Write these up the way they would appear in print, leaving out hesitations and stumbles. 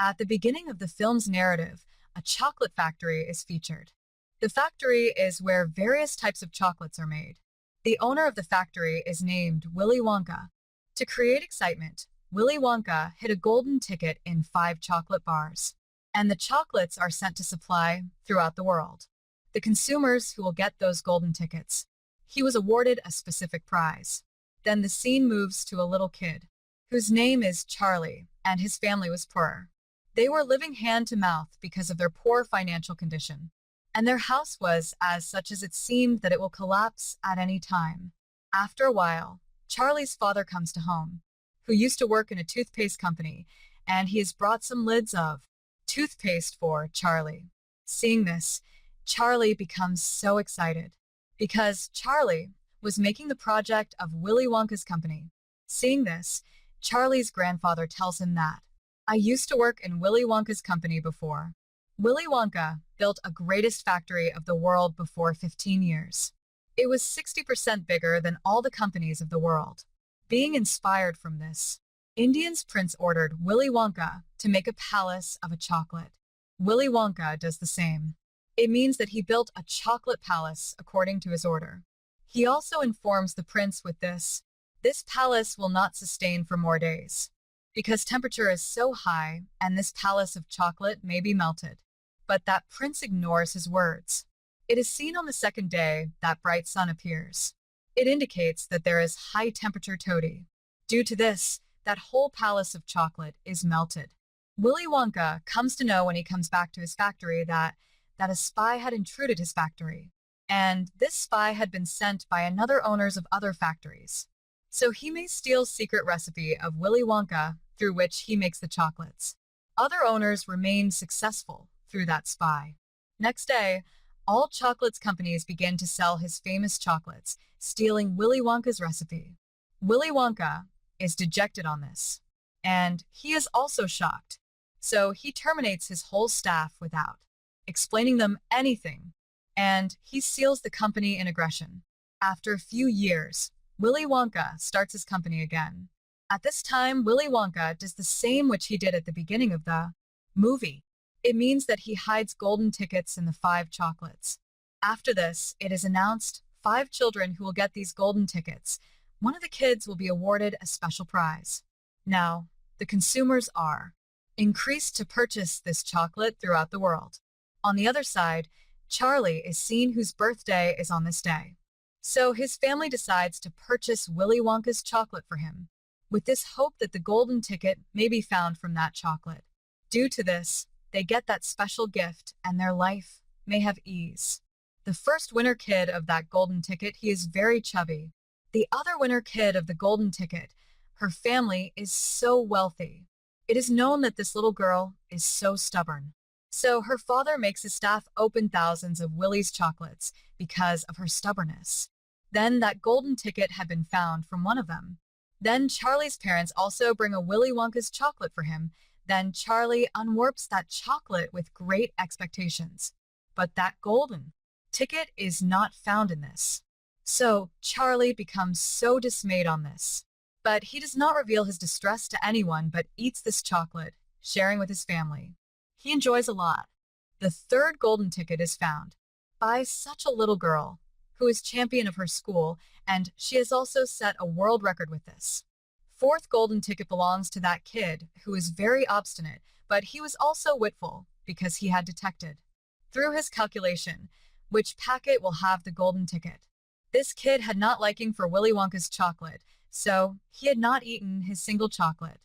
At the beginning of the film's narrative, a chocolate factory is featured. The factory is where various types of chocolates are made. The owner of the factory is named Willy Wonka. To create excitement, Willy Wonka hid a golden ticket in 5 chocolate bars, and the chocolates are sent to supply throughout the world. The consumers who will get those golden tickets. He was awarded a specific prize. Then the scene moves to a little kid, whose name is Charlie, and his family was poor. They were living hand to mouth because of their poor financial condition, and their house was as such as it seemed that it will collapse at any time. After a while, Charlie's father comes to home, who used to work in a toothpaste company, and he has brought some lids of toothpaste for Charlie. Seeing this, Charlie becomes so excited because Charlie was making the project of Willy Wonka's company. Seeing this, Charlie's grandfather tells him that, "I used to work in Willy Wonka's company before." Willy Wonka built a greatest factory of the world before 15 years. It was 60% bigger than all the companies of the world. Being inspired from this, Indian's prince ordered Willy Wonka to make a palace of a chocolate. Willy Wonka does the same. It means that he built a chocolate palace according to his order. He also informs the prince with this palace will not sustain for more days, because temperature is so high and this palace of chocolate may be melted. But that prince ignores his words. It is seen on the second day that bright sun appears. It indicates that there is high temperature toady. Due to this, that whole palace of chocolate is melted. Willy Wonka comes to know when he comes back to his factory that a spy had intruded his factory, and this spy had been sent by another owners of other factories. So he may steal secret recipe of Willy Wonka through which he makes the chocolates. Other owners remain successful through that spy. Next day, all chocolates companies begin to sell his famous chocolates, stealing Willy Wonka's recipe. Willy Wonka is dejected on this, and he is also shocked. So he terminates his whole staff without explaining them anything, and he seals the company in aggression. After a few years, Willy Wonka starts his company again. At this time, Willy Wonka does the same which he did at the beginning of the movie. It means that he hides golden tickets in the 5 chocolates. After this, it is announced 5 children who will get these golden tickets. One of the kids will be awarded a special prize. Now, the consumers are increased to purchase this chocolate throughout the world. On the other side, Charlie is seen whose birthday is on this day. So his family decides to purchase Willy Wonka's chocolate for him, with this hope that the golden ticket may be found from that chocolate. Due to this, they get that special gift and their life may have ease. The first winner kid of that golden ticket, he is very chubby. The other winner kid of the golden ticket, her family is so wealthy. It is known that this little girl is so stubborn. So her father makes his staff open thousands of Willy's chocolates because of her stubbornness. Then that golden ticket had been found from one of them. Then Charlie's parents also bring a Willy Wonka's chocolate for him. Then Charlie unwarps that chocolate with great expectations. But that golden ticket is not found in this. So Charlie becomes so dismayed on this. But he does not reveal his distress to anyone but eats this chocolate, sharing with his family. He enjoys a lot. The third golden ticket is found by such a little girl who is champion of her school, and she has also set a world record with this. Fourth golden ticket belongs to that kid who is very obstinate, but he was also witful because he had detected, through his calculation, which packet will have the golden ticket. This kid had not liking for Willy Wonka's chocolate, so he had not eaten his single chocolate.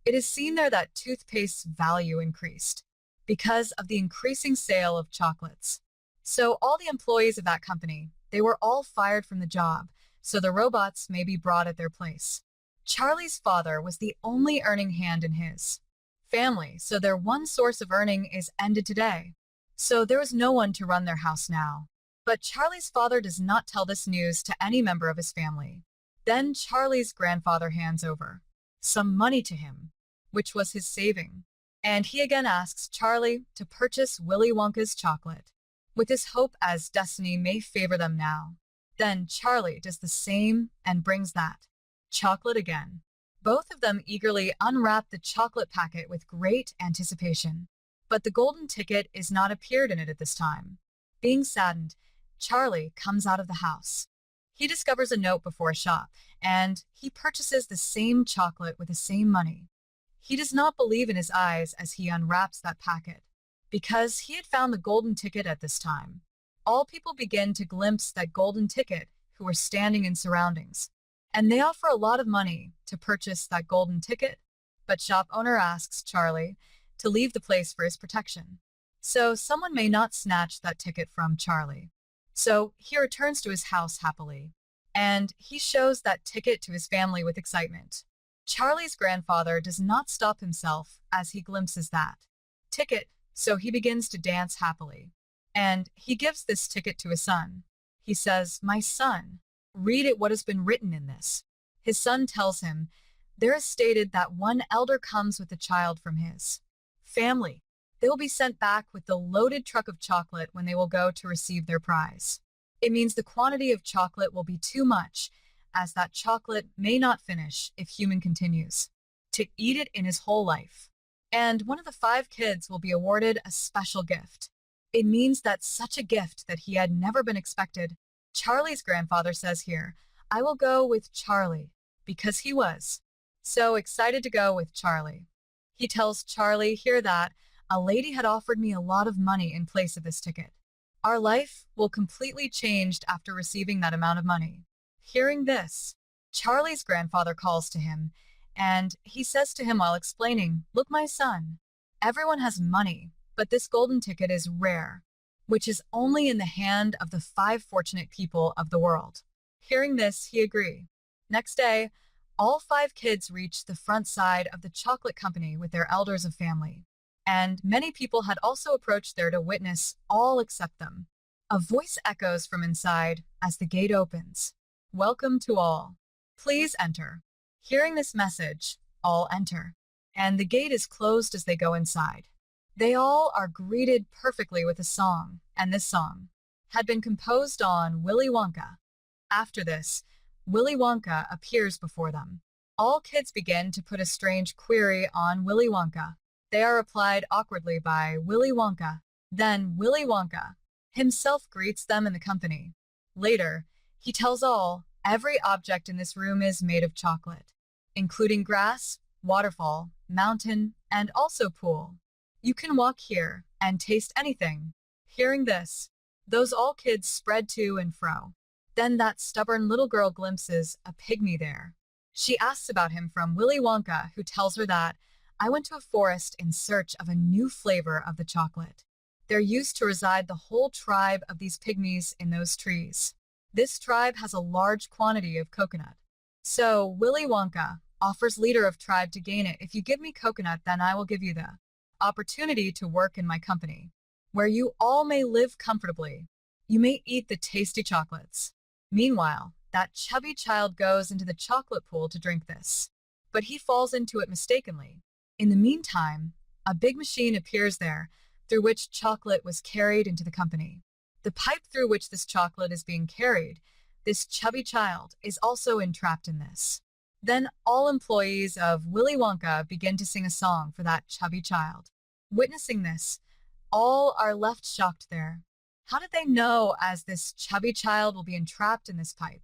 It is seen there that toothpaste's value increased because of the increasing sale of chocolates. So all the employees of that company, they were all fired from the job, so the robots may be brought at their place. Charlie's father was the only earning hand in his family, so their one source of earning is ended today. So there was no one to run their house now. But Charlie's father does not tell this news to any member of his family. Then Charlie's grandfather hands over some money to him, which was his saving. And he again asks Charlie to purchase Willy Wonka's chocolate, with his hope as destiny may favor them now. Then Charlie does the same and brings that chocolate again. Both of them eagerly unwrap the chocolate packet with great anticipation. But the golden ticket is not appeared in it at this time. Being saddened, Charlie comes out of the house. He discovers a note before a shop, and he purchases the same chocolate with the same money. He does not believe in his eyes as he unwraps that packet, because he had found the golden ticket at this time. All people begin to glimpse that golden ticket who are standing in surroundings, and they offer a lot of money to purchase that golden ticket, but shop owner asks Charlie to leave the place for his protection, so someone may not snatch that ticket from Charlie. So he returns to his house happily, and he shows that ticket to his family with excitement. Charlie's grandfather does not stop himself as he glimpses that ticket, so he begins to dance happily. And he gives this ticket to his son. He says, "My son, read it what has been written in this." His son tells him, "There is stated that one elder comes with a child from his family. They will be sent back with the loaded truck of chocolate when they will go to receive their prize. It means the quantity of chocolate will be too much, as that chocolate may not finish if human continues to eat it in his whole life. And one of the 5 kids will be awarded a special gift. It means that such a gift that he had never been expected." Charlie's grandfather says here, "I will go with Charlie," because he was so excited to go with Charlie. He tells Charlie here that a lady had offered me a lot of money in place of this ticket. Our life will completely changed after receiving that amount of money. Hearing this, Charlie's grandfather calls to him, and he says to him while explaining, "Look, my son, everyone has money, but this golden ticket is rare, which is only in the hand of the 5 fortunate people of the world." Hearing this, he agreed. Next day, all 5 kids reached the front side of the chocolate company with their elders of family, and many people had also approached there to witness, all except them. A voice echoes from inside as the gate opens. "Welcome to all. Please enter." Hearing this message, all enter, and the gate is closed as they go inside. They all are greeted perfectly with a song, and this song had been composed on Willy Wonka. After this, Willy Wonka appears before them. All kids begin to put a strange query on Willy Wonka. They are replied awkwardly by Willy Wonka. Then Willy Wonka himself greets them in the company. Later, he tells all, every object in this room is made of chocolate, including grass, waterfall, mountain, and also pool. You can walk here and taste anything. Hearing this, those all kids spread to and fro. Then that stubborn little girl glimpses a pygmy there. She asks about him from Willy Wonka, who tells her that, "I went to a forest in search of a new flavor of the chocolate. There used to reside the whole tribe of these pygmies in those trees. This tribe has a large quantity of coconut. So Willy Wonka offers leader of tribe to gain it. If you give me coconut, then I will give you the opportunity to work in my company, where you all may live comfortably. You may eat the tasty chocolates." Meanwhile, that chubby child goes into the chocolate pool to drink this, but he falls into it mistakenly. In the meantime, a big machine appears there, through which chocolate was carried into the company. The pipe through which this chocolate is being carried, this chubby child is also entrapped in this. Then all employees of Willy Wonka begin to sing a song for that chubby child. Witnessing this, all are left shocked there. How did they know as this chubby child will be entrapped in this pipe?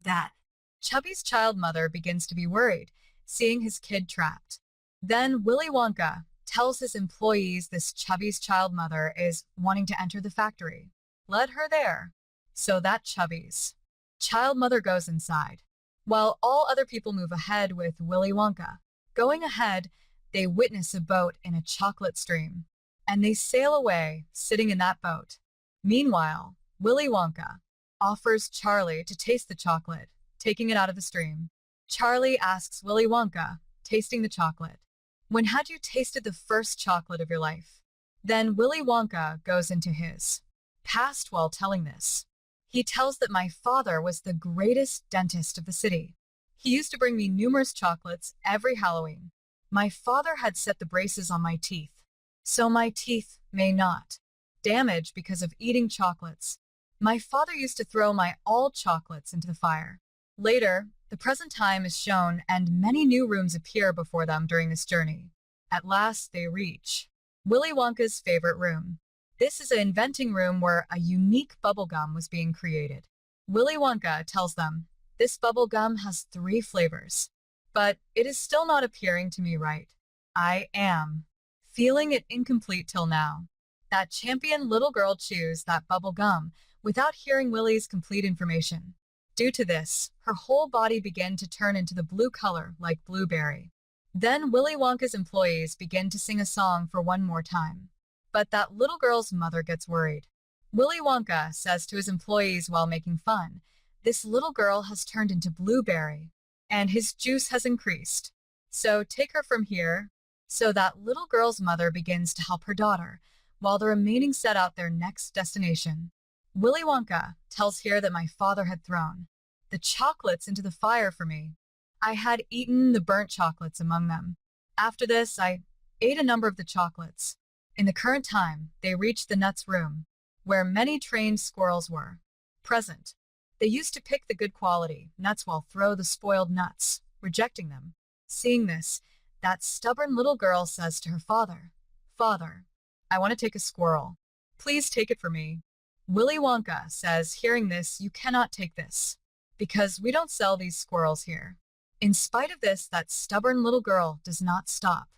That chubby's child mother begins to be worried, seeing his kid trapped. Then Willy Wonka tells his employees this chubby's child mother is wanting to enter the factory. Let her there. So that chubby's child mother goes inside, while all other people move ahead with Willy Wonka. Going ahead, they witness a boat in a chocolate stream, and they sail away, sitting in that boat. Meanwhile, Willy Wonka offers Charlie to taste the chocolate, taking it out of the stream. Charlie asks Willy Wonka, tasting the chocolate, "When had you tasted the first chocolate of your life?" Then Willy Wonka goes into his past while telling this. He tells that my father was the greatest dentist of the city. He used to bring me numerous chocolates every Halloween. My father had set the braces on my teeth, so my teeth may not damage because of eating chocolates. My father used to throw my all chocolates into the fire. Later, The present time is shown, and many new rooms appear before them during this journey. At last, they reach Willy Wonka's favorite room. This is an inventing room where a unique bubble gum was being created. Willy Wonka tells them, "This bubble gum has 3 flavors, but it is still not appearing to me right. I am feeling it incomplete till now." That champion little girl chews that bubble gum without hearing Willy's complete information. Due to this, her whole body began to turn into the blue color like blueberry. Then Willy Wonka's employees begin to sing a song for one more time. But that little girl's mother gets worried. Willy Wonka says to his employees while making fun, "This little girl has turned into blueberry, and his juice has increased. So take her from here." So that little girl's mother begins to help her daughter, while the remaining set out their next destination. Willy Wonka tells here that my father had thrown the chocolates into the fire for me. I had eaten the burnt chocolates among them. After this, I ate a number of the chocolates. In the current time, they reached the nuts room, where many trained squirrels were present. They used to pick the good quality nuts while throw the spoiled nuts, rejecting them. Seeing this, that stubborn little girl says to her father, "Father, I want to take a squirrel. Please take it for me." Willy Wonka says, hearing this, "You cannot take this, because we don't sell these squirrels here." In spite of this, that stubborn little girl does not stop.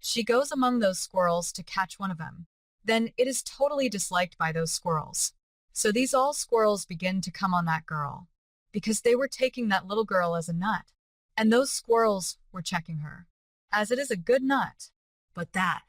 She goes among those squirrels to catch one of them. Then it is totally disliked by those squirrels. So these all squirrels begin to come on that girl, because they were taking that little girl as a nut. And those squirrels were checking her, as it is a good nut. But that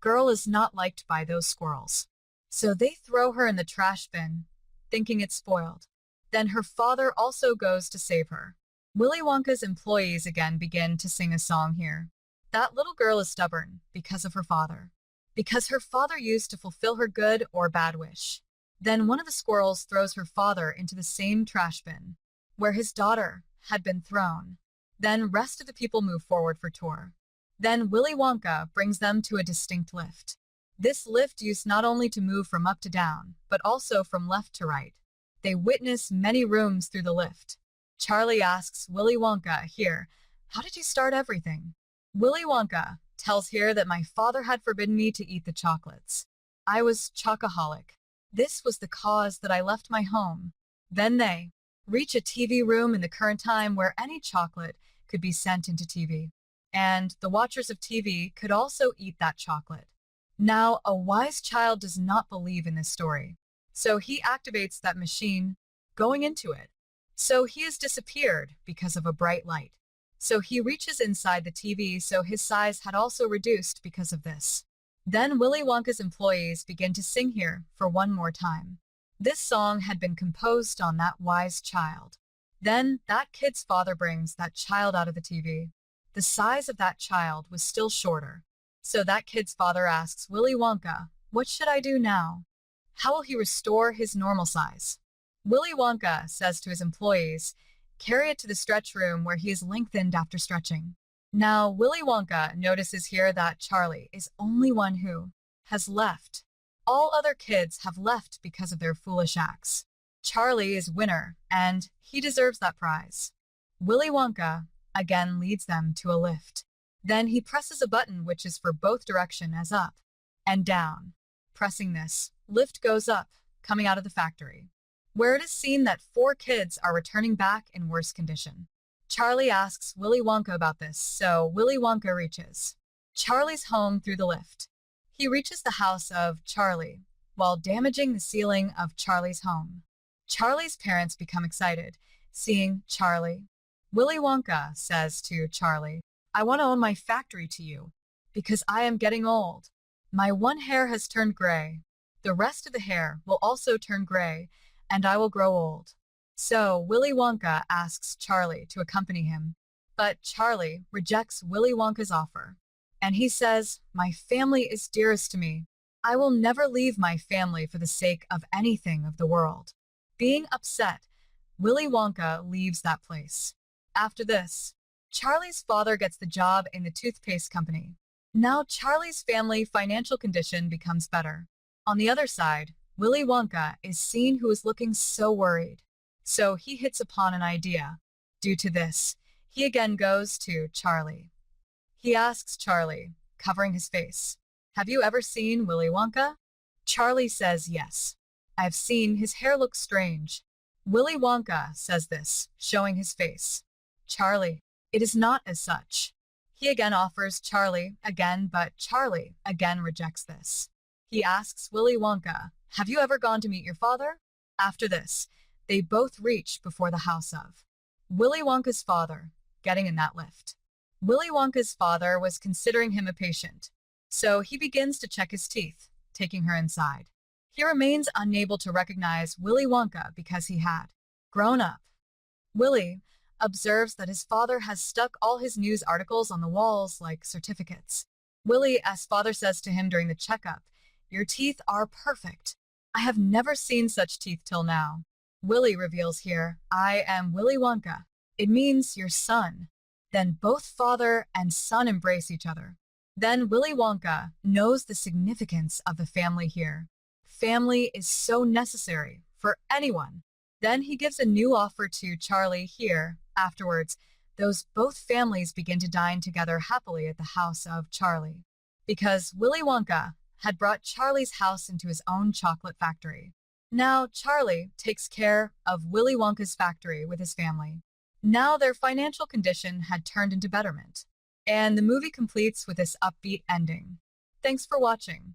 girl is not liked by those squirrels. So they throw her in the trash bin, thinking it's spoiled. Then her father also goes to save her. Willy Wonka's employees again begin to sing a song here. That little girl is stubborn because of her father. Because her father used to fulfill her good or bad wish. Then one of the squirrels throws her father into the same trash bin, where his daughter had been thrown. Then rest of the people move forward for tour. Then Willy Wonka brings them to a distinct lift. This lift used not only to move from up to down, but also from left to right. They witness many rooms through the lift. Charlie asks Willy Wonka here, "How did you start everything?" Willy Wonka tells here that my father had forbidden me to eat the chocolates. I was chocoholic. This was the cause that I left my home. Then they reach a TV room in the current time where any chocolate could be sent into TV. And the watchers of TV could also eat that chocolate. Now, a wise child does not believe in this story. So he activates that machine, going into it. So he has disappeared because of a bright light. So he reaches inside the TV, so his size had also reduced because of this. Then Willy Wonka's employees begin to sing here for one more time. This song had been composed on that wise child. Then that kid's father brings that child out of the TV. The size of that child was still shorter. So that kid's father asks Willy Wonka, "What should I do now? How will he restore his normal size?" Willy Wonka says to his employees, "Carry it to the stretch room where he is lengthened after stretching." Now, Willy Wonka notices here that Charlie is only one who has left. All other kids have left because of their foolish acts. Charlie is winner, and he deserves that prize. Willy Wonka again leads them to a lift. Then he presses a button which is for both direction as up and down. Pressing this, lift goes up, coming out of the factory, where it is seen that 4 kids are returning back in worse condition. Charlie asks Willy Wonka about this, so Willy Wonka reaches Charlie's home through the lift. He reaches the house of Charlie while damaging the ceiling of Charlie's home. Charlie's parents become excited, seeing Charlie. Willy Wonka says to Charlie, "I want to own my factory to you, because I am getting old. My one hair has turned gray. The rest of the hair will also turn gray, and I will grow old." So Willy Wonka asks Charlie to accompany him, but Charlie rejects Willy Wonka's offer. And he says, "My family is dearest to me. I will never leave my family for the sake of anything of the world." Being upset, Willy Wonka leaves that place. After this, Charlie's father gets the job in the toothpaste company. Now Charlie's family financial condition becomes better. On the other side, Willy Wonka is seen who is looking so worried. So he hits upon an idea Due to this, he again goes to Charlie. He asks Charlie, covering his face, "Have you ever seen Willy Wonka?" Charlie says yes. "I've seen his hair looks strange." Willy Wonka says this, showing his face. Charlie, "It is not as such." He again offers Charlie again, but Charlie again rejects this. He asks Willy Wonka, "Have you ever gone to meet your father?" After this, they both reach before the house of Willy Wonka's father, getting in that lift. Willy Wonka's father was considering him a patient, so he begins to check his teeth, taking her inside. He remains unable to recognize Willy Wonka because he had grown up. Willy observes that his father has stuck all his news articles on the walls like certificates. Willy, as father says to him during the checkup, "Your teeth are perfect. I have never seen such teeth till now." Willy reveals here, "I am Willy Wonka. It means your son." Then both father and son embrace each other. Then Willy Wonka knows the significance of the family here. Family is so necessary for anyone. Then he gives a new offer to Charlie here. Afterwards, both families begin to dine together happily at the house of Charlie, because Willy Wonka had brought Charlie's house into his own chocolate factory. Now Charlie takes care of Willy Wonka's factory with his family. Now their financial condition had turned into betterment, and the movie completes with this upbeat ending. Thanks for watching.